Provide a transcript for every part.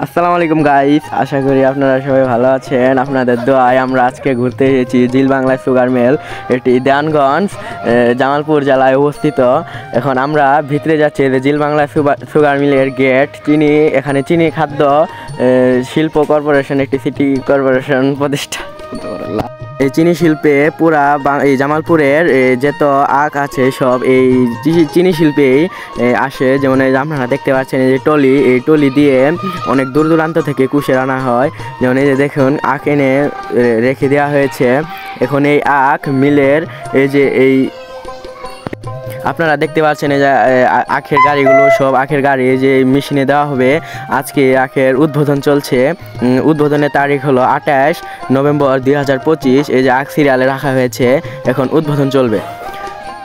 আসসালামু আলাইকুম গাইস, আশা করি আপনারা সবাই ভালো আছেন। আপনাদের দোয়ায় আমরা আজকে ঘুরতে এসেছি জিল বাংলা সুগার মিল। এটি দেওয়ানগঞ্জ জামালপুর জেলায় অবস্থিত। এখন আমরা ভিতরে যাচ্ছি। জিল বাংলা সুগার মিলের গেট। এখানে চিনি খাদ্য শিল্প কর্পোরেশন, একটি সিটি কর্পোরেশন প্রতিষ্ঠা। এই চিনি শিল্পে পুরা এই জামালপুরের যত আখ আছে সব এই চিনি শিল্পেই আসে। যেমন আপনারা দেখতে পাচ্ছেন এই যে টলি, এই টলি দিয়ে অনেক দূর দূরান্ত থেকে কুশের আনা হয়। যেমন এই যে দেখুন আখ এনে রেখে দেওয়া হয়েছে। এখন এই আখ মিলের এই আপনারা দেখতে পাচ্ছেন এই যে আখের গাড়িগুলো, সব আখের গাড়ি যে মেশিনে দেওয়া হবে। আজকে আখের উদ্বোধন চলছে। উদ্বোধনের তারিখ হলো 28 নভেম্বর 2025। এই যে আখ সিরিয়ালে রাখা হয়েছে, এখন উদ্বোধন চলবে।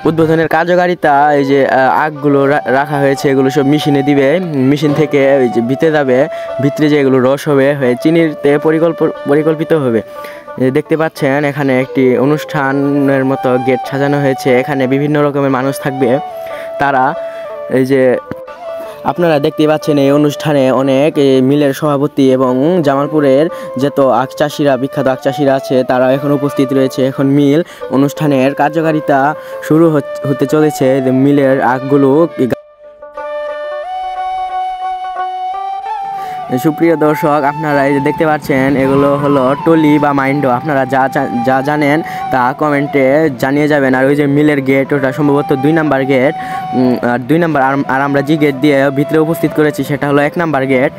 উদ্বোধনের কার্যকারিতা এই যে আখগুলো রাখা হয়েছে এগুলো সব মেশিনে দিবে। মেশিন থেকে ওই যে ভিতরে যাবে, ভিতরে যে এগুলো রস হয়ে চিনিতে পরিকল্পিত হবে। দেখতে পাচ্ছেন এখানে একটি অনুষ্ঠানের মতো গেট সাজানো হয়েছে। এখানে বিভিন্ন রকমের মানুষ থাকবে। তারা এই যে আপনারা দেখতে পাচ্ছেন এই অনুষ্ঠানে অনেক মিলের সভাপতি এবং জামালপুরের যত আখ চাষিরা, বিখ্যাত আখ চাষিরা আছে তারা এখন উপস্থিত রয়েছে। এখন মিল অনুষ্ঠানের কার্যকারিতা শুরু হতে চলেছে। মিলের আখগুলো সুপ্রিয় দর্শক, আপনারা এই যে দেখতে পাচ্ছেন এগুলো হলো টলি বা মাইন্ডো। আপনারা যা জানেন তা কমেন্টে জানিয়ে যাবেন। আর ওই যে মিলের গেট, ওটা সম্ভবত 2 নাম্বার গেট। আর 2 নাম্বার, আর আমরা যে গেট দিয়ে ভিতরে উপস্থিত করেছি সেটা হলো 1 নাম্বার গেট।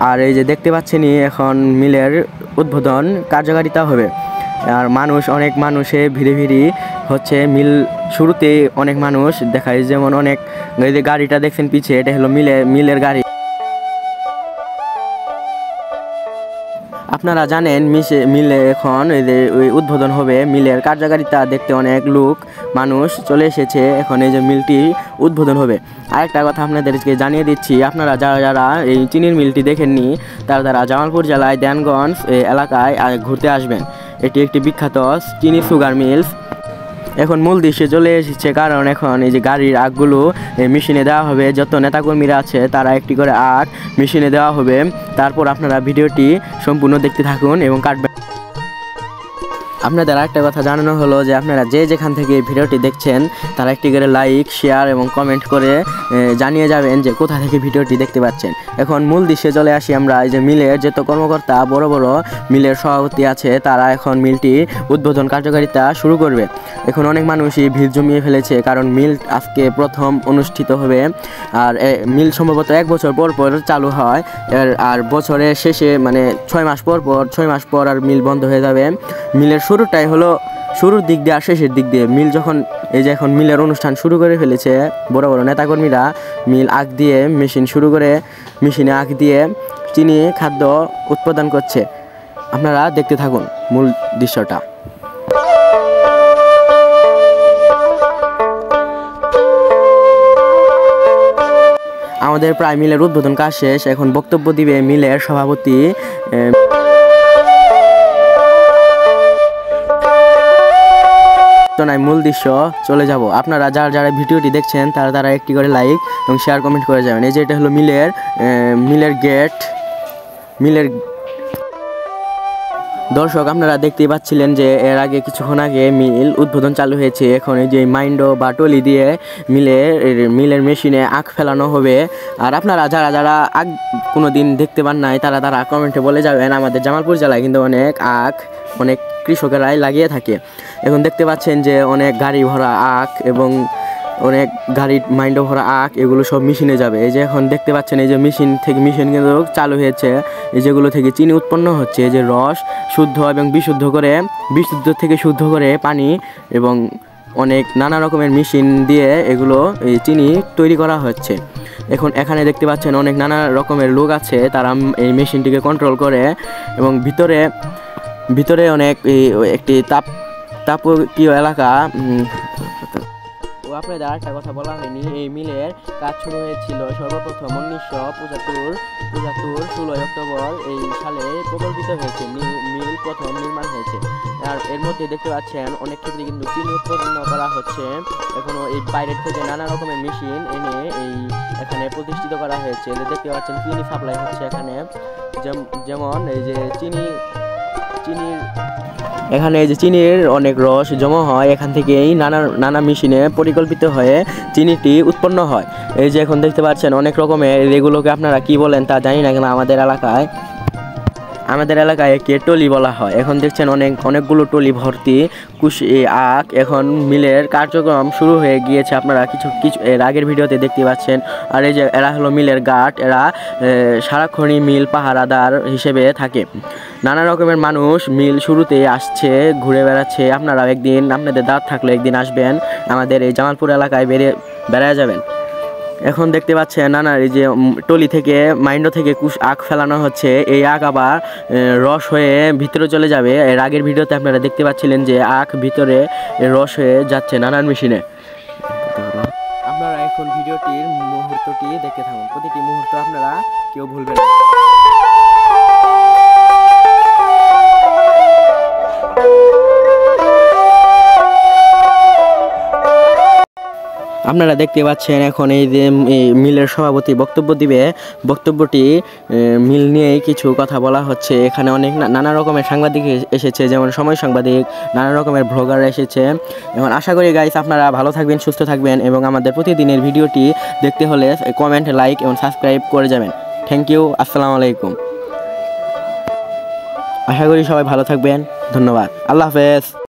আর এই যে দেখতে পাচ্ছেনই এখন মিলের উদ্বোধন কার্যকারিতা হবে। আর অনেক মানুষে ভিড়ি হচ্ছে। মিল শুরুতে অনেক মানুষ দেখায়, যেমন অনেক এই যে গাড়িটা দেখছেন পিছে, এটা হলো মিলের গাড়ি। আপনারা জানেন মিলে এখন ওই উদ্বোধন হবে। মিলের কার্যকারিতা দেখতে অনেক মানুষ চলে এসেছে। এখন এই যে মিলটি উদ্বোধন হবে। আরেকটা কথা আপনাদেরকে জানিয়ে দিচ্ছি, আপনারা যারা এই চিনির মিলটি দেখেননি তারা জামালপুর জেলায় দেওয়ানগঞ্জ এলাকায় ঘুরতে আসবেন। এটি একটি বিখ্যাত চিনি সুগার মিলস। এখন মূল দৃশ্যে চলে এসেছে, কারণ এখন এই যে গাড়ির আখগুলো মেশিনে দেওয়া হবে। যত নেতাকর্মীরা আছে তারা একটি করে আখ মেশিনে দেওয়া হবে। তারপর আপনারা ভিডিওটি সম্পূর্ণ দেখতে থাকুন এবং কাটবেন। আপনাদের আরেকটা কথা জানানো হলো যে আপনারা যেখান থেকে ভিডিওটি দেখছেন তারা একটি করে লাইক, শেয়ার এবং কমেন্ট করে জানিয়ে যাবেন যে কোথা থেকে ভিডিওটি দেখতে পাচ্ছেন। এখন মূল দৃশ্যে চলে আসি আমরা। এই যে মিলের যত কর্মকর্তা, বড় মিলের সভাপতি আছে, তারা এখন মিলটি উদ্বোধন কার্যকারিতা শুরু করবে। এখন অনেক মানুষই ভিড় জমিয়ে ফেলেছে, কারণ মিল আজকে প্রথম অনুষ্ঠিত হবে। আর মিল সম্ভবত 1 বছর পর চালু হয়। আর বছরের শেষে মানে 6 মাস পর আর মিল বন্ধ হয়ে যাবে। মিলের শুরুটাই হলো শুরুর দিক দিয়ে আর শেষের দিক দিয়ে। মিল যখন এই যে এখন মিলের অনুষ্ঠান শুরু করে ফেলেছে, বড় নেতাকর্মীরা মিল আখ দিয়ে মেশিনে আখ দিয়ে চিনি খাদ্য উৎপাদন করছে। আপনারা দেখতে থাকুন মূল দৃশ্যটা। আমাদের প্রায় মিলের উদ্বোধন কাজ শেষ। এখন বক্তব্য দিবে মিলের সভাপতি। মূল দৃশ্য চলে যাব। আপনারা যারা ভিডিওটি দেখছেন তারা একটি করে লাইক এবং শেয়ার কমেন্ট করে যাবেন। এই যে এটা হলো মিলের গেট। দর্শক, আপনারা দেখতেই পাচ্ছিলেন যে এর আগে কিছুক্ষণ আগে মিল উদ্বোধন চালু হয়েছে। এখন এই যে মাইন্ডো বা টলি দিয়ে মিলের মেশিনে আখ ফেলানো হবে। আর আপনারা যারা আখ কোনো দিন দেখতে পান নাই তারা কমেন্টে বলে যাবেন। আমাদের জামালপুর জেলায় কিন্তু অনেক কৃষকেরাই লাগিয়ে থাকে। এখন দেখতে পাচ্ছেন যে অনেক গাড়ি ভরা আখ এবং অনেক গাড়ির মাইন্ডো ভরা আখ, এগুলো সব মেশিনে যাবে। এই যে এখন দেখতে পাচ্ছেন এই যে মেশিন কিন্তু চালু হয়েছে। এই যেগুলো থেকে চিনি উৎপন্ন হচ্ছে, এই যে রস শুদ্ধ এবং বিশুদ্ধ থেকে শুদ্ধ করে পানি এবং অনেক নানা রকমের মেশিন দিয়ে এগুলো এই চিনি তৈরি করা হচ্ছে। এখন এখানে দেখতে পাচ্ছেন অনেক নানা রকমের লোক আছে, তারা এই মেশিনটিকে কন্ট্রোল করে। এবং ভিতরে অনেক একটি তাপীয় এলাকা। আপনাদের আরেকটা কথা বলা হয়নি, এই মিলের কাজ শুরু হয়েছিল সর্বপ্রথম 1975 16 অক্টোবর এই সালে প্রকল্পিত হয়েছে। মিল প্রথম নির্মাণ হয়েছে। আর এর মধ্যে দেখতে পাচ্ছেন অনেক ক্ষেত্রে কিন্তু চিনি উৎপন্ন করা হচ্ছে। এখনো এই বাইরের থেকে নানা রকমের মেশিন এনে এই এখানে প্রতিষ্ঠিত করা হয়েছে। দেখতে পাচ্ছেন চিনি সাপ্লাই হচ্ছে এখানে, যেমন এই যে চিনির এখানে এই যে চিনির অনেক রস জমা হয়, এখান থেকেই নানা মেশিনে পরিকল্পিত হয়ে চিনিটি উৎপন্ন হয়। এই যে এখন দেখতে পাচ্ছেন অনেক রকমের, এগুলোকে আপনারা কি বলেন তা জানি না, কিন্তু আমাদের এলাকায় একে টলি বলা হয়। এখন দেখছেন অনেকগুলো টলি ভর্তি আখ। এখন মিলের কার্যক্রম শুরু হয়ে গিয়েছে, আপনারা কিছু এর আগের ভিডিওতে দেখতে পাচ্ছেন। আর এই যে এরা হলো মিলের গার্ড, এরা সারাক্ষণই মিল পাহারাদার হিসেবে থাকে। নানা রকমের মানুষ মিল শুরুতে আসছে, ঘুরে বেড়াচ্ছে। আপনারা আপনাদের দাঁত থাকলে একদিন আসবেন, আমাদের এই জামালপুর এলাকায় বেড়ায় যাবেন। এখন দেখতে পাচ্ছেন এই যে টলি থেকে মাইন্ড থেকে আখ ফেলানো হচ্ছে। এই আখ আবার রস হয়ে ভিতরে চলে যাবে। এর আগের ভিডিওতে আপনারা দেখতে পাচ্ছিলেন যে আখ ভিতরে রস হয়ে যাচ্ছে নানান মেশিনে। আপনারা এখন ভিডিওটির মুহূর্তটি দেখতে থাকুন, প্রতিটি মুহূর্ত আপনারা কেউ ভুলবেন না। আপনারা দেখতে পাচ্ছেন এখন এই যে মিলের সভাপতি বক্তব্য দিবে। বক্তব্যটি মিল নিয়েই কিছু কথা বলা হচ্ছে। এখানে অনেক নানা রকমের সাংবাদিক এসেছে, যেমন সময় সাংবাদিক, নানা রকমের ব্লগার এসেছে। এখন আশা করি গাইস আপনারা ভালো থাকবেন, সুস্থ থাকবেন, এবং আমাদের প্রতিদিনের ভিডিওটি দেখতে হলে কমেন্ট, লাইক এবং সাবস্ক্রাইব করে যাবেন। থ্যাংক ইউ, আসসালামু আলাইকুম। আশা করি সবাই ভালো থাকবেন, ধন্যবাদ, আল্লাহ হাফেজ।